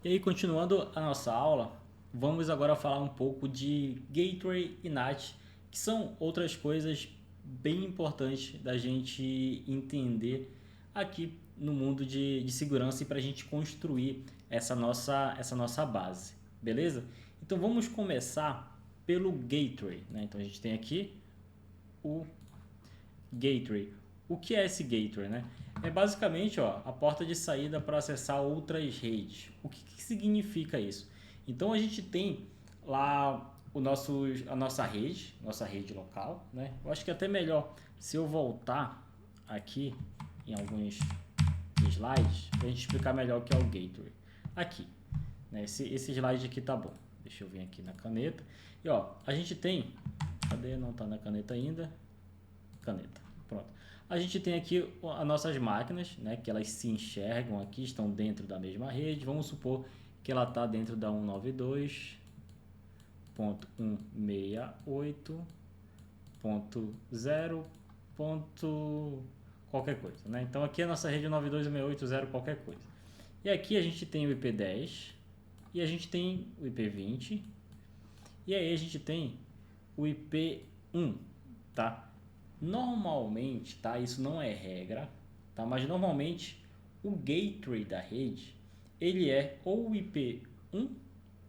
E aí, continuando a nossa aula, vamos agora falar um pouco de Gateway e NAT, que são outras coisas bem importantes da gente entender aqui no mundo de segurança e para a gente construir essa nossa base, beleza? Então vamos começar pelo Gateway, né? Então a gente tem aqui o Gateway. O que é esse Gateway, né? É basicamente, ó, a porta de saída para acessar outras redes. O que significa isso? Então a gente tem lá a nossa rede local, né? Eu acho que é até melhor se eu voltar aqui em alguns slides para a gente explicar melhor o que é o Gateway. Aqui, né? Esse slide aqui tá bom. Deixa eu vir aqui na caneta. E ó, a gente tem, cadê? Não tá na caneta ainda. Caneta. Pronto. A gente tem aqui as nossas máquinas, né, que elas se enxergam aqui, estão dentro da mesma rede. Vamos supor que ela está dentro da 192.168.0. Qualquer coisa, né? Então aqui a nossa rede é 192.168.0 qualquer coisa. E aqui a gente tem o IP10 e a gente tem o IP20 e aí a gente tem o IP1, tá? Normalmente, tá? Isso não é regra, tá? Mas normalmente o gateway da rede ele é ou o IP1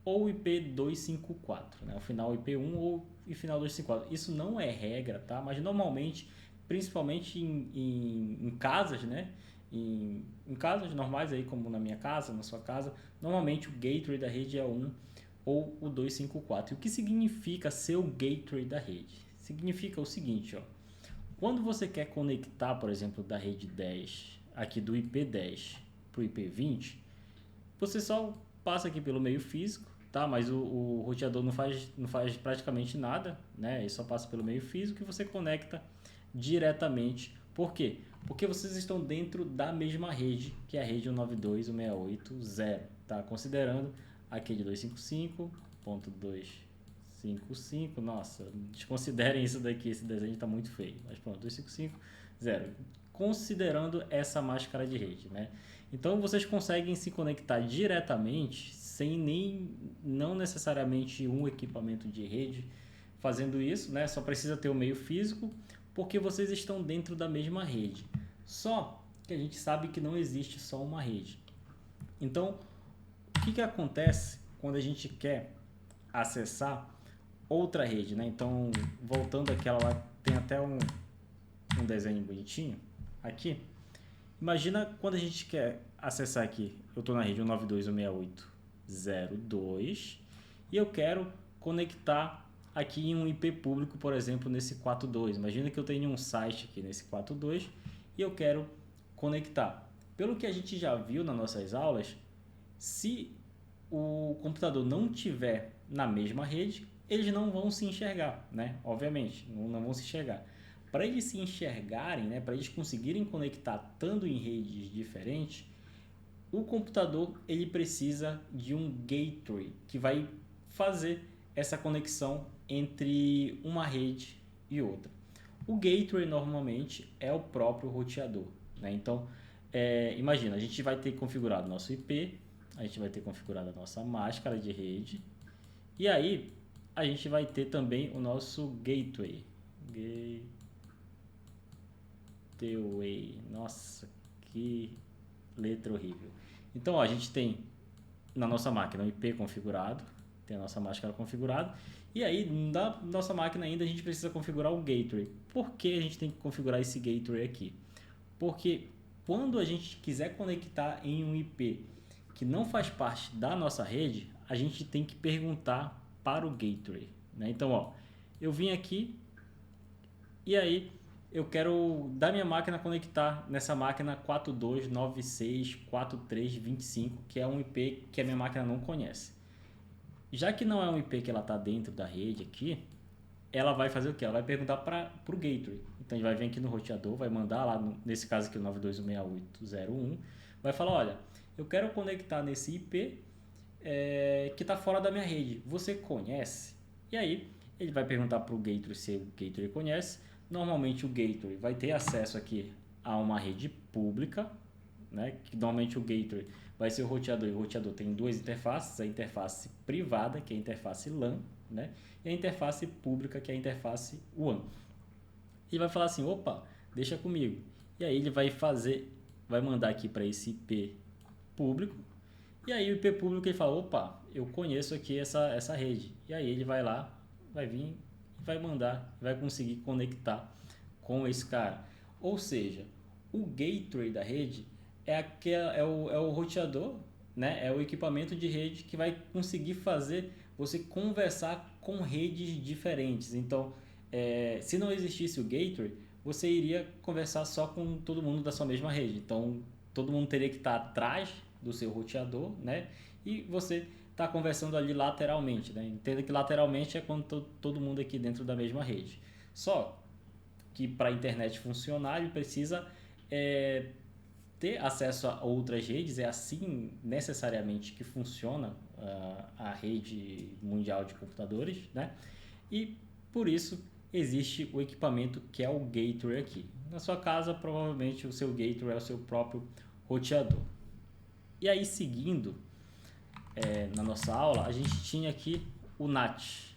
ou o IP254, né? O final IP1 ou o final 254. Isso não é regra, tá? Mas normalmente, principalmente em casas, né? Em casas normais aí, como na minha casa, na sua casa, normalmente o gateway da rede é 1 ou o 254. E o que significa ser o gateway da rede? Significa o seguinte, ó. Quando você quer conectar, por exemplo, da rede 10, aqui do IP10 para o IP20, você só passa aqui pelo meio físico, tá? Mas o roteador não faz praticamente nada, né? Ele só passa pelo meio físico e você conecta diretamente. Por quê? Porque vocês estão dentro da mesma rede, que é a rede 192.168.0, tá? Considerando aqui de 255.255, nossa, desconsiderem isso daqui, esse desenho está muito feio, mas pronto, 255.0, considerando essa máscara de rede, né? Então vocês conseguem se conectar diretamente sem não necessariamente um equipamento de rede fazendo isso, né? Só precisa ter o meio físico, porque vocês estão dentro da mesma rede. Só que a gente sabe que não existe só uma rede. Então, o que acontece quando a gente quer acessar outra rede, né? Então, voltando àquela lá, tem até um desenho bonitinho aqui. Imagina quando a gente quer acessar aqui, eu estou na rede 192.168.0.2 e eu quero conectar aqui em um IP público, por exemplo, nesse 42. Imagina que eu tenho um site aqui nesse 42 e eu quero conectar. Pelo que a gente já viu nas nossas aulas, se o computador não tiver na mesma rede, eles não vão se enxergar, né? Obviamente, não vão se enxergar. Para eles se enxergarem, né, para eles conseguirem conectar estando em redes diferentes, o computador ele precisa de um gateway que vai fazer essa conexão entre uma rede e outra. O gateway normalmente é o próprio roteador, né? Então, imagina, a gente vai ter configurado nosso IP, a gente vai ter configurado a nossa máscara de rede e aí a gente vai ter também o nosso gateway. Gateway, nossa, que letra horrível. Então, ó, a gente tem na nossa máquina o IP configurado, tem a nossa máscara configurada, e aí na nossa máquina ainda a gente precisa configurar o gateway. Por que a gente tem que configurar esse gateway aqui? Porque quando a gente quiser conectar em um IP que não faz parte da nossa rede, a gente tem que perguntar para o gateway, né? Então, ó, eu vim aqui e aí eu quero da minha máquina conectar nessa máquina 42964325, que é um IP que a minha máquina não conhece. Já que não é um IP que ela está dentro da rede aqui, ela vai fazer o que? Ela vai perguntar para o gateway. Então ele vai vir aqui no roteador, vai mandar lá, nesse caso aqui o 92.168.0.1, vai falar, olha, eu quero conectar nesse IP que está fora da minha rede. Você conhece? E aí ele vai perguntar para o gateway se o gateway conhece. Normalmente o gateway vai ter acesso aqui a uma rede pública, né? Que normalmente o gateway vai ser o roteador, e o roteador tem duas interfaces, a interface privada, que é a interface LAN, né? E a interface pública, que é a interface WAN. E vai falar assim, opa, deixa comigo. E aí ele vai mandar aqui para esse IP público. E aí o IP público ele fala, opa, eu conheço aqui essa rede. E aí ele vai lá, vai vir, vai mandar, vai conseguir conectar com esse cara. Ou seja, o gateway da rede é o roteador, né? É o equipamento de rede que vai conseguir fazer você conversar com redes diferentes. Então, se não existisse o gateway, você iria conversar só com todo mundo da sua mesma rede. Então, todo mundo teria que estar atrás do seu roteador, né? E você está conversando ali lateralmente, né? Entenda que lateralmente é quando todo mundo aqui dentro da mesma rede. Só que para a internet funcionar, ele precisa ter acesso a outras redes. É assim necessariamente que funciona a rede mundial de computadores, né? E por isso existe o equipamento que é o gateway aqui. Na sua casa, provavelmente o seu gateway é o seu próprio roteador. E aí, seguindo na nossa aula, a gente tinha aqui o NAT,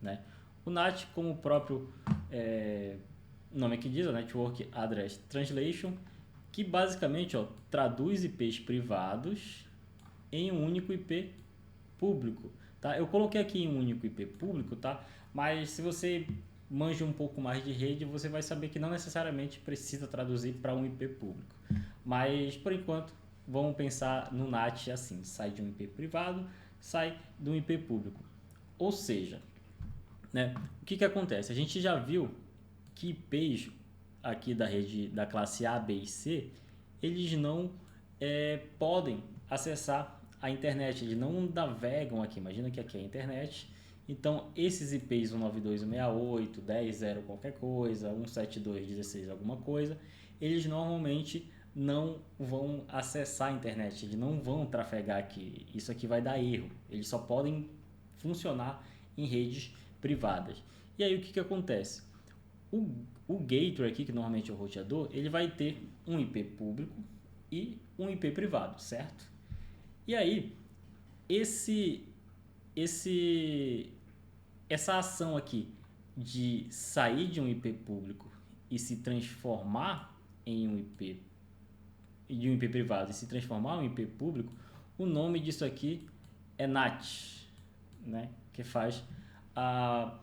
né? O NAT, como o próprio nome aqui diz, o Network Address Translation, que basicamente traduz IPs privados em um único IP público, tá? Eu coloquei aqui em um único IP público, tá? Mas se você manja um pouco mais de rede, você vai saber que não necessariamente precisa traduzir para um IP público. Mas, por enquanto, vamos pensar no NAT assim, sai de um IP privado, sai de um IP público. Ou seja, né, o que acontece? A gente já viu que IPs aqui da rede da classe A, B e C, eles não podem acessar a internet, eles não navegam aqui. Imagina que aqui é a internet. Então, esses IPs 192.168, 10.0 qualquer coisa, 172.16 alguma coisa, eles normalmente não vão acessar a internet, eles não vão trafegar aqui. Isso aqui vai dar erro. Eles só podem funcionar em redes privadas. E aí o que acontece? O gateway aqui, que normalmente é o roteador, ele vai ter um IP público e um IP privado, certo? E aí, essa ação aqui de sair de um IP público e se transformar em um IP de um IP privado e se transformar em um IP público, o nome disso aqui é NAT, né? Que faz a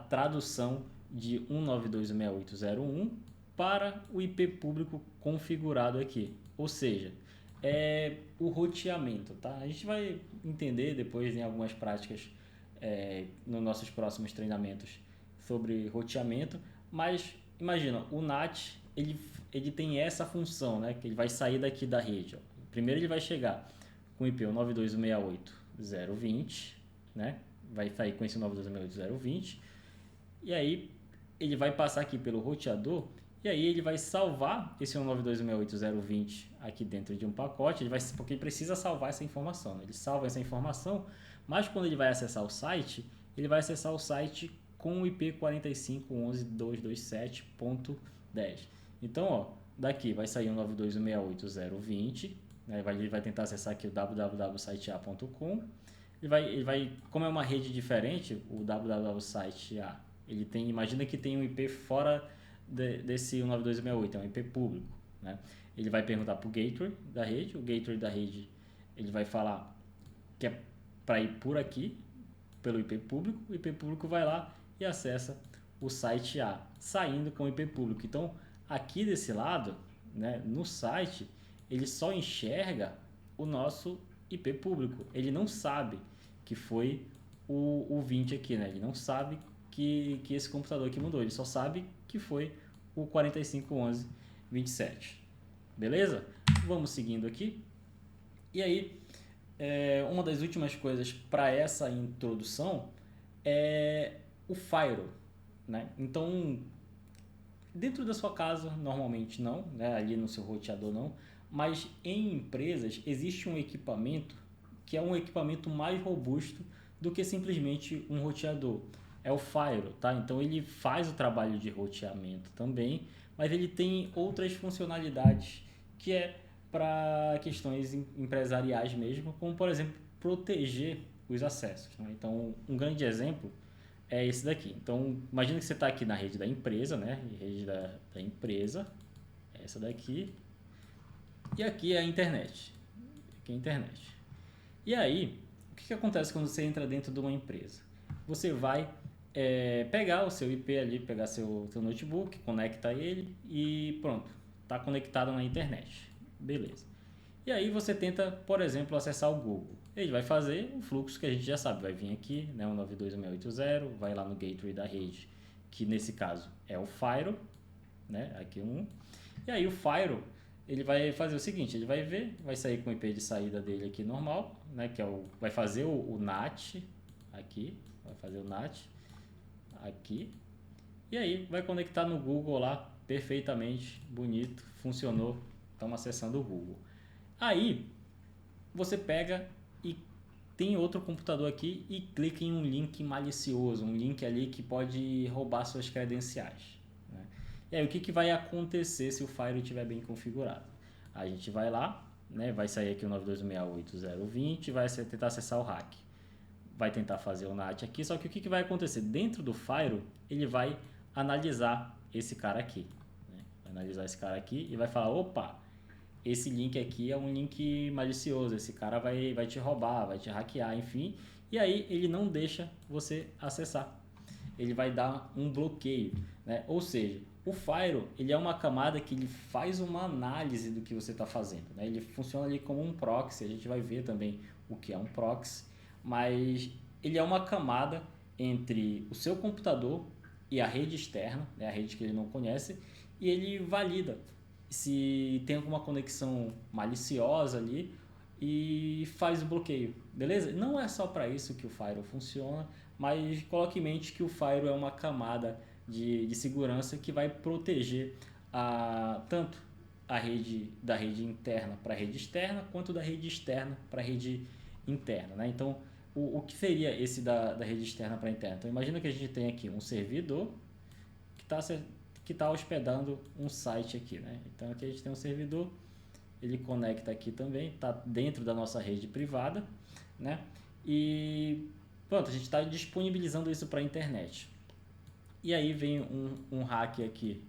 tradução de 192.168.0.1 para o IP público configurado aqui. Ou seja, é o roteamento, tá? A gente vai entender depois em algumas práticas nos nossos próximos treinamentos sobre roteamento, mas imagina, o NAT ele tem essa função, né? Que ele vai sair daqui da rede. Ó. Primeiro ele vai chegar com o IP 192.168.0.20, né? Vai sair com esse 192.168.0.20 e aí ele vai passar aqui pelo roteador e aí ele vai salvar esse 192.168.0.20 aqui dentro de um pacote, porque ele precisa salvar essa informação. Né? Ele salva essa informação, mas quando ele vai acessar o site, ele vai acessar o site com o IP 45.11.227.10. Então, ó, daqui vai sair 192.168.0.20, né? Ele vai tentar acessar aqui o www.siteA.com. Ele vai, como é uma rede diferente, o www.siteA, ele tem, imagina que tem um IP fora desse 192.168, é um IP público, né? Ele vai perguntar para o gateway da rede, o gateway da rede ele vai falar que é para ir por aqui, pelo IP público, o IP público vai lá e acessa o site A, saindo com o IP público. Então, aqui desse lado, né, no site, ele só enxerga o nosso IP público. Ele não sabe que foi o 20 aqui, né? Ele não sabe que esse computador aqui mudou. Ele só sabe que foi o 45.11.27. Beleza? Vamos seguindo aqui. E aí, uma das últimas coisas para essa introdução é o firewall, né? Então, dentro da sua casa, normalmente não, né? Ali no seu roteador não, mas em empresas existe um equipamento que é um equipamento mais robusto do que simplesmente um roteador. É o firewall, tá? Então ele faz o trabalho de roteamento também, mas ele tem outras funcionalidades que é para questões empresariais mesmo, como por exemplo proteger os acessos, né? Então um grande exemplo é esse daqui. Então imagina que você está aqui na rede da empresa, né? Rede da empresa, essa daqui, e aqui é a internet. Aqui é a internet. E aí, o que acontece quando você entra dentro de uma empresa? Você vai pegar o seu IP ali, pegar seu notebook, conecta ele e pronto, está conectado na internet. Beleza. E aí você tenta, por exemplo, acessar o Google. Ele vai fazer um fluxo que a gente já sabe, vai vir aqui, né, 192.168.0, vai lá no gateway da rede, que nesse caso é o Firewall, né, aqui um. E aí o Firewall, ele vai fazer o seguinte, ele vai ver, vai sair com o IP de saída dele aqui normal, né, que é vai fazer o NAT aqui, vai fazer o NAT aqui, e aí vai conectar no Google lá perfeitamente, bonito, funcionou, estamos acessando o Google. Aí você pega e tem outro computador aqui e clica em um link malicioso, um link ali que pode roubar suas credenciais, né? E aí o que vai acontecer se o Firewall estiver bem configurado? A gente vai lá, né, vai sair aqui o 92.168.0.20, vai tentar acessar o hack. Vai tentar fazer o NAT aqui, só que o que vai acontecer? Dentro do Firewall, ele vai analisar esse cara aqui, né? Vai analisar esse cara aqui e vai falar, opa, esse link aqui é um link malicioso, esse cara vai te roubar, vai te hackear, enfim. E aí ele não deixa você acessar. Ele vai dar um bloqueio, né? Ou seja, o Firewall, ele é uma camada que ele faz uma análise do que você está fazendo, né? Ele funciona ali como um proxy, a gente vai ver também o que é um proxy, mas ele é uma camada entre o seu computador e a rede externa, né? A rede que ele não conhece, e ele valida se tem alguma conexão maliciosa ali e faz o bloqueio, beleza? Não é só para isso que o Firewall funciona, mas coloque em mente que o Firewall é uma camada de segurança que vai proteger tanto a rede da rede interna para a rede externa, quanto da rede externa para a rede interna, né? Então, o que seria esse da rede externa para a interna? Então, imagina que a gente tem aqui um servidor que está hospedando um site aqui, né? Então aqui a gente tem um servidor, ele conecta aqui também, está dentro da nossa rede privada, né? E pronto, a gente está disponibilizando isso para a internet. E aí vem um hacker aqui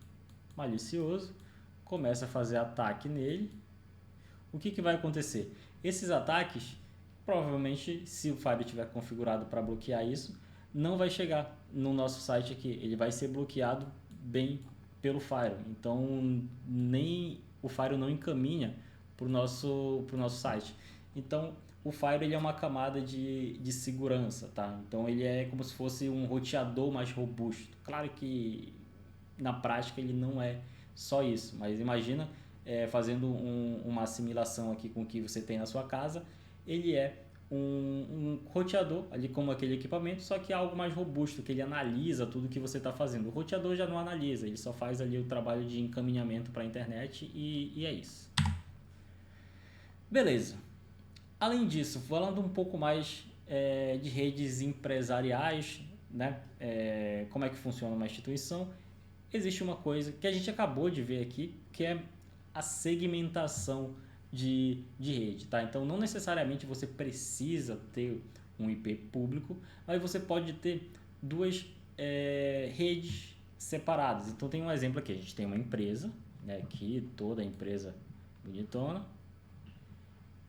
malicioso, começa a fazer ataque nele. O que vai acontecer? Esses ataques, provavelmente, se o Firewall estiver configurado para bloquear isso, não vai chegar no nosso site aqui, ele vai ser bloqueado bem pelo Firewall. Então nem o Firewall não encaminha para o nosso site. Então o Firewall ele é uma camada de segurança, tá? Então ele é como se fosse um roteador mais robusto. Claro que na prática ele não é só isso, mas imagina fazendo uma assimilação aqui com o que você tem na sua casa, ele é um roteador, ali como aquele equipamento, só que é algo mais robusto, que ele analisa tudo que você está fazendo. O roteador já não analisa, ele só faz ali o trabalho de encaminhamento para a internet e é isso. Beleza. Além disso, falando um pouco mais de redes empresariais, né? Como é que funciona uma instituição, existe uma coisa que a gente acabou de ver aqui, que é a segmentação de rede, tá? Então não necessariamente você precisa ter um IP público, mas você pode ter duas redes separadas. Então tem um exemplo aqui, a gente tem uma empresa, né? Aqui toda a empresa bonitona,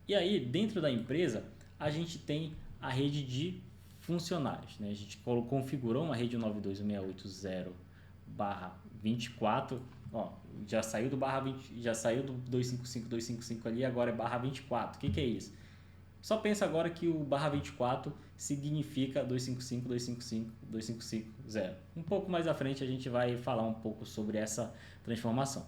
e aí dentro da empresa a gente tem a rede de funcionários, né? A gente configurou uma rede 192.168.0/24, ó, já saiu do barra 20, já saiu do 255.255 ali, agora é barra 24. O que é isso? Só pensa agora que o barra 24 significa 255.255.255.0. Um pouco mais à frente a gente vai falar um pouco sobre essa transformação.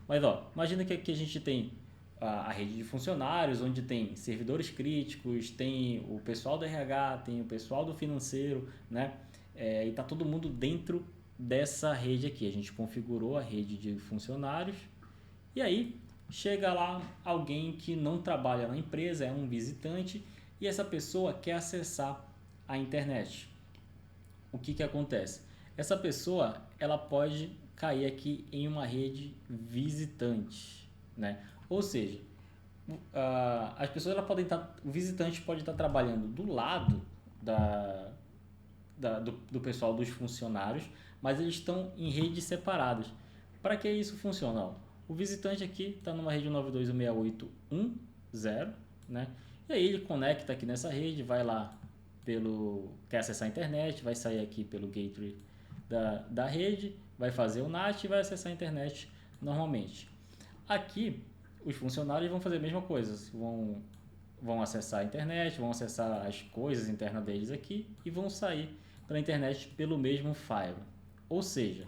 Mas ó, imagina que aqui a gente tem a rede de funcionários, onde tem servidores críticos, tem o pessoal do RH, tem o pessoal do financeiro, né? E está todo mundo dentro dessa rede aqui. A gente configurou a rede de funcionários e aí chega lá alguém que não trabalha na empresa, é um visitante, e essa pessoa quer acessar a internet. O que acontece? Essa pessoa ela pode cair aqui em uma rede visitante, né? Ou seja, as pessoas elas podem estar, o visitante pode estar trabalhando do lado do pessoal, dos funcionários, mas eles estão em redes separadas. Para que isso funciona? Ó, o visitante aqui está numa rede 192.168.1.0, né? E aí ele conecta aqui nessa rede, vai lá quer acessar a internet, vai sair aqui pelo gateway da rede, vai fazer o NAT e vai acessar a internet normalmente. Aqui, os funcionários vão fazer a mesma coisa, vão acessar a internet, vão acessar as coisas internas deles aqui e vão sair pela internet pelo mesmo file. Ou seja,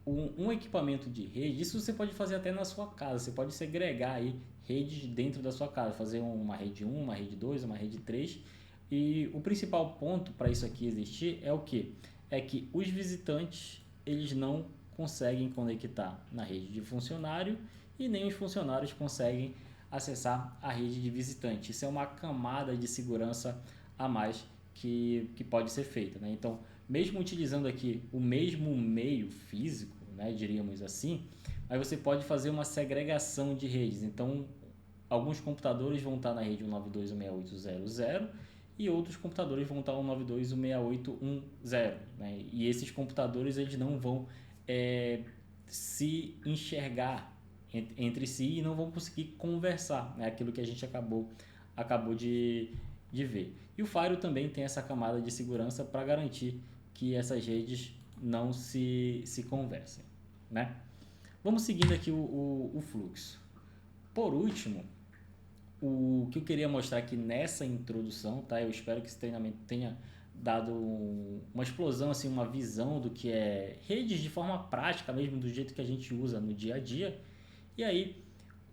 um equipamento de rede, isso você pode fazer até na sua casa, você pode segregar aí redes dentro da sua casa, fazer uma rede 1, uma rede 2, uma rede 3, e o principal ponto para isso aqui existir é o que? É que os visitantes, eles não conseguem conectar na rede de funcionário e nem os funcionários conseguem acessar a rede de visitante. Isso é uma camada de segurança a mais que pode ser feita, né? Então, mesmo utilizando aqui o mesmo meio físico, né, diríamos assim, aí você pode fazer uma segregação de redes. Então, alguns computadores vão estar na rede 192.168.1.0 e outros computadores vão estar no 192.168.1.0, né? E esses computadores eles não vão se enxergar entre si e não vão conseguir conversar, né? Aquilo que a gente acabou de ver. E o Firewall também tem essa camada de segurança para garantir que essas redes não se conversem, né? Vamos seguindo aqui o fluxo. Por último, o que eu queria mostrar aqui nessa introdução, tá? Eu espero que esse treinamento tenha dado uma explosão, assim, uma visão do que é redes de forma prática mesmo, do jeito que a gente usa no dia a dia. E aí,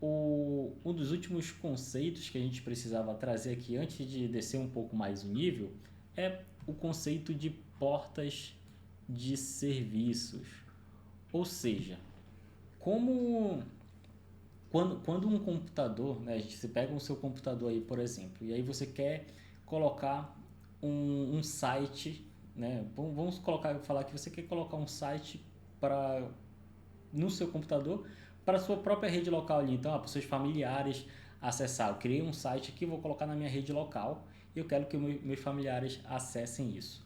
um dos últimos conceitos que a gente precisava trazer aqui antes de descer um pouco mais o nível é o conceito de portas de serviços. Ou seja, quando um computador, né, você pega o seu computador aí, por exemplo, e aí você quer colocar um site, né, vamos falar que você quer colocar um site no seu computador para a sua própria rede local ali, então para os seus familiares acessar. Eu criei um site aqui, vou colocar na minha rede local e eu quero que meus familiares acessem isso.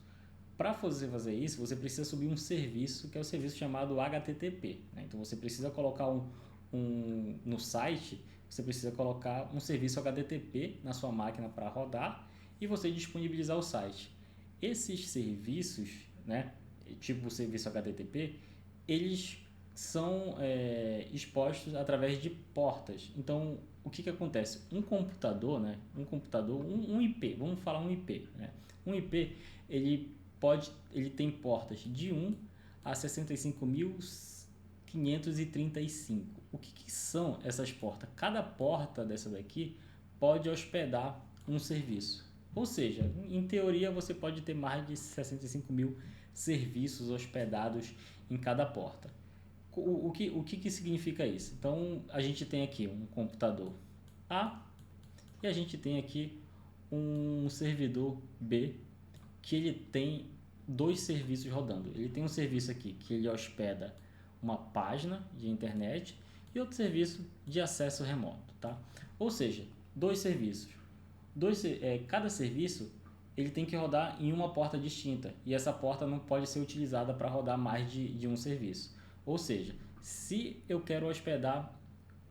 Para fazer isso, você precisa subir um serviço, que é o serviço chamado HTTP, né? Então você precisa colocar no site, você precisa colocar um serviço HTTP na sua máquina para rodar e você disponibilizar o site. Esses serviços, né, tipo o serviço HTTP, eles são expostos através de portas. Então, o que acontece? Um computador, um IP, vamos falar um IP, né? Um IP, ele tem portas de 1 a 65.535. O que são essas portas? Cada porta dessa daqui pode hospedar um serviço. Ou seja, em teoria você pode ter mais de 65 mil serviços hospedados em cada porta. O que significa isso? Então, a gente tem aqui um computador A e a gente tem aqui um servidor B que ele tem dois serviços rodando. Ele tem um serviço aqui que ele hospeda uma página de internet e outro serviço de acesso remoto, tá? Ou seja, dois serviços. Cada serviço ele tem que rodar em uma porta distinta e essa porta não pode ser utilizada para rodar mais de um serviço. Ou seja, se eu quero hospedar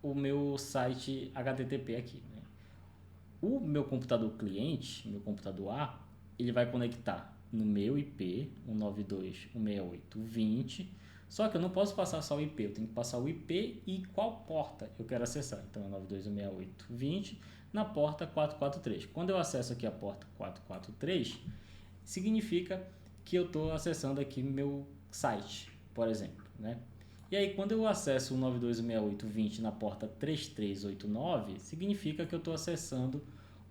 o meu site HTTP aqui, né? O meu computador cliente, meu computador A, ele vai conectar no meu IP 192.168.20, só que eu não posso passar só o IP, eu tenho que passar o IP e qual porta eu quero acessar. Então é 192.168.20 na porta 443. Quando eu acesso aqui a porta 443, significa que eu estou acessando aqui meu site, por exemplo, né? E aí quando eu acesso o 192.168.20 na porta 3389, significa que eu estou acessando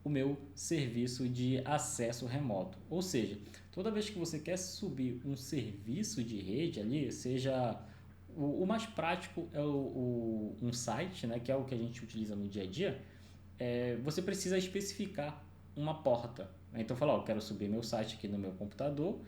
o meu serviço de acesso remoto. Ou seja, toda vez que você quer subir um serviço de rede ali, seja o mais prático é um site, né, que é o que a gente utiliza no dia a dia, você precisa especificar uma porta. Então, falar, eu quero subir meu site aqui no meu computador,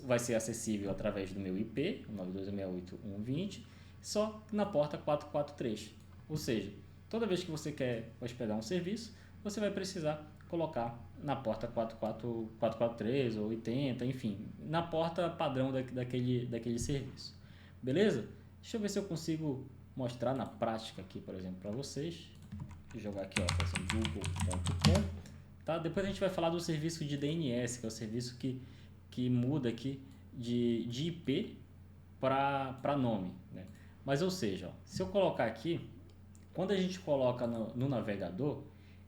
vai ser acessível através do meu IP, 192.168.1.20, só na porta 443. Ou seja, Toda vez que você quer hospedar um serviço, você vai precisar colocar na porta 443 ou 80, enfim, na porta padrão daquele serviço. Beleza? Deixa eu ver se eu consigo mostrar na prática aqui, por exemplo, para vocês. Vou jogar aqui, ó, google.com, tá? Depois a gente vai falar do serviço de DNS, que é o serviço que muda aqui de IP para nome, né? Mas, ou seja, ó, se eu colocar aqui, quando a gente coloca no navegador,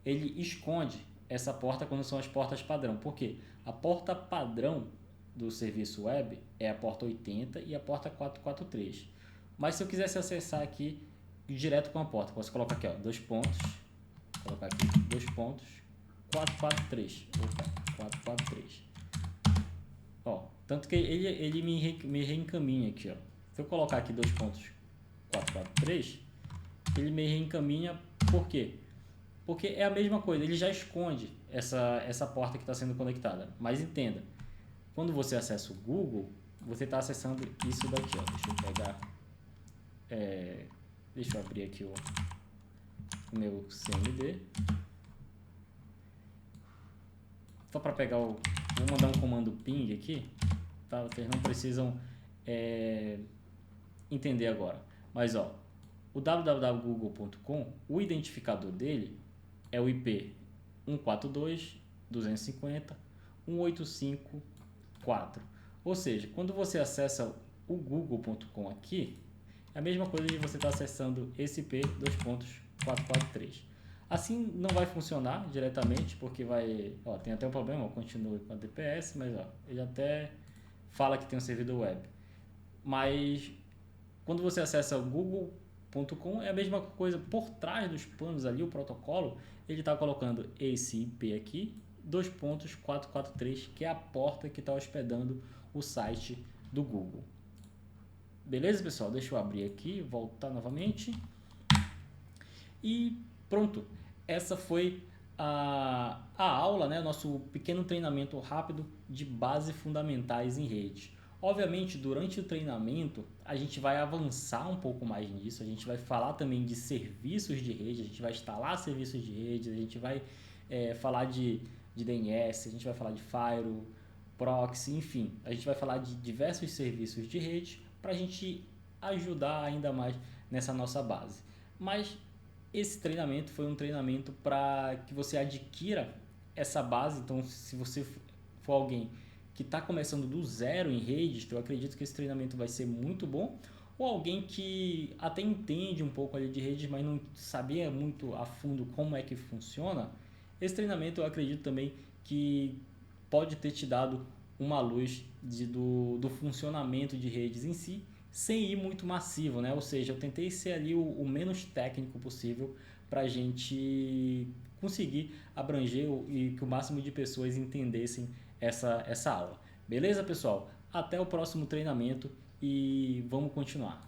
ele esconde essa porta quando são as portas padrão. Por quê? A porta padrão do serviço web é a porta 80 e a porta 443. Mas se eu quisesse acessar aqui direto com a porta, posso colocar aqui, ó, 2 pontos, colocar aqui 2 pontos, 443. Opa, 443. Ó, tanto que ele me reencaminha aqui, ó. Se eu colocar aqui 2 pontos 443, ele me reencaminha. Por quê? Porque é a mesma coisa, ele já esconde essa porta que está sendo conectada. Mas entenda, quando você acessa o Google, você está acessando isso daqui, ó. Deixa eu pegar, deixa eu abrir aqui o meu CMD. Só para pegar vou mandar um comando ping aqui, tá? Vocês não precisam entender agora. Mas ó, o www.google.com, o identificador dele é o IP 142.250.185.4. Ou seja, quando você acessa o google.com aqui, é a mesma coisa de você estar acessando esse IP 2.443. Assim não vai funcionar diretamente, porque vai, ó, tem até um problema, continue com a DPS, mas ó, ele até fala que tem um servidor web. Mas quando você acessa o google.com, é a mesma coisa, por trás dos panos ali, o protocolo, ele está colocando esse IP aqui, 2.443, que é a porta que está hospedando o site do Google. Beleza, pessoal? Deixa eu abrir aqui, voltar novamente. E pronto, essa foi a aula, né? Nosso pequeno treinamento rápido de base fundamentais em rede. Obviamente, durante o treinamento, a gente vai avançar um pouco mais nisso, a gente vai falar também de serviços de rede, a gente vai instalar serviços de rede, a gente vai falar de DNS, a gente vai falar de firewall, proxy, enfim, a gente vai falar de diversos serviços de rede para a gente ajudar ainda mais nessa nossa base. Mas esse treinamento foi um treinamento para que você adquira essa base. Então, se você for alguém que está começando do zero em redes, eu acredito que esse treinamento vai ser muito bom. Ou alguém que até entende um pouco ali de redes, mas não sabia muito a fundo como é que funciona, esse treinamento eu acredito também que pode ter te dado uma luz do funcionamento de redes em si, sem ir muito massivo, né? Ou seja, eu tentei ser ali o menos técnico possível para a gente conseguir abranger e que o máximo de pessoas entendessem essa aula. Beleza, pessoal? Até o próximo treinamento e vamos continuar.